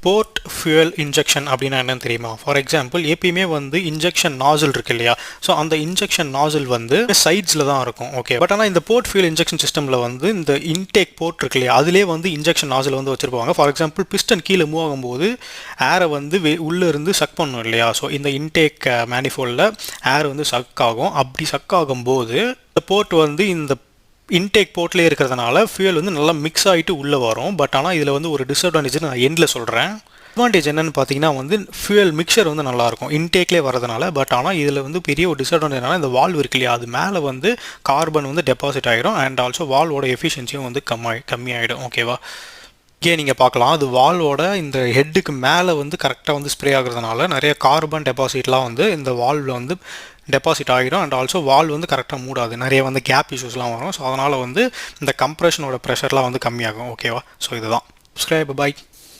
Board fuel injection அப்படின்னா என்னன்னு தெரியுமா? ஃபார் எக்ஸாம்பிள் எப்பயுமே வந்து இன்ஜெக்ஷன் நாசில் இருக்கு இல்லையா? ஸோ அந்த இன்ஜெக்ஷன் நாசில் வந்து சைட்ஸில் தான் இருக்கும். ஓகே, பட் ஆனால் இந்த போர்ட் ஃபியூயல் இன்ஜெக்ஷன் சிஸ்டமில் வந்து இந்த இன்டேக் போர்ட் இருக்கு இல்லையா, அதிலே வந்து இன்ஜெக்ஷன் நாசில் வந்து வச்சிருப்பாங்க. ஃபார் எக்ஸாம்பிள் பிஸ்டன் கீழே மூவ் ஆகும்போது ஏரை வந்து உள்ளே இருந்து சக் பண்ணும் இல்லையா? ஸோ இந்த இன்டேக் மேனிஃபோல்டில் ஏர் வந்து சக் ஆகும். அப்படி சக் ஆகும்போது இந்த போர்ட் வந்து இந்த இன்டேக் போர்ட்லேயே இருக்கிறதுனால ஃபியூயல் வந்து நல்லா மிக்ஸ் ஆகிட்டு உள்ளே வரும். பட் ஆனால் இதில் வந்து ஒரு டிஸ்அட்வான்டேஜ் நான் எண்டில் சொல்கிறேன். அட்வான்டேஜ் என்னென்னு பார்த்தீங்கன்னா வந்து ஃபியூயல் மிக்சர் வந்து நல்லாயிருக்கும் இன்டேக்லேயே வரதுனால. பட் ஆனால் இதில் வந்து பெரிய ஒரு டிஸ்அட்வான்டேஜ் என்னன்னா, இந்த வால்வ் இருக்கு இல்லையா, அது மேலே வந்து கார்பன் வந்து டெபாசிட் ஆகிடும். அண்ட் ஆல்சோ வால்வோட எஃபிஷியன்சியும் வந்து கம்மியாகிடும். ஓகேவா? இங்கே நீங்கள் பார்க்கலாம், அது வால்வோட இந்த ஹெட்டுக்கு மேலே வந்து கரெக்டாக வந்து ஸ்ப்ரே ஆகுறதுனால நிறைய கார்பன் டெபாசிட்லாம் வந்து இந்த வால்வில் வந்து டெபாசிட் ஆகிடும். அண்ட் ஆல்சோ வால்வ் வந்து கரெக்டாக மூடாது, நிறைய வந்து கேப் இஷ்யூஸ்லாம் வரும். ஸோ அதனால் வந்து இந்த கம்ப்ரெஷனோட ப்ரெஷர்லாம் வந்து கம்மியாகும். ஓகேவா? ஸோ இதுதான். சப்ஸ்கிரைப். பாய்.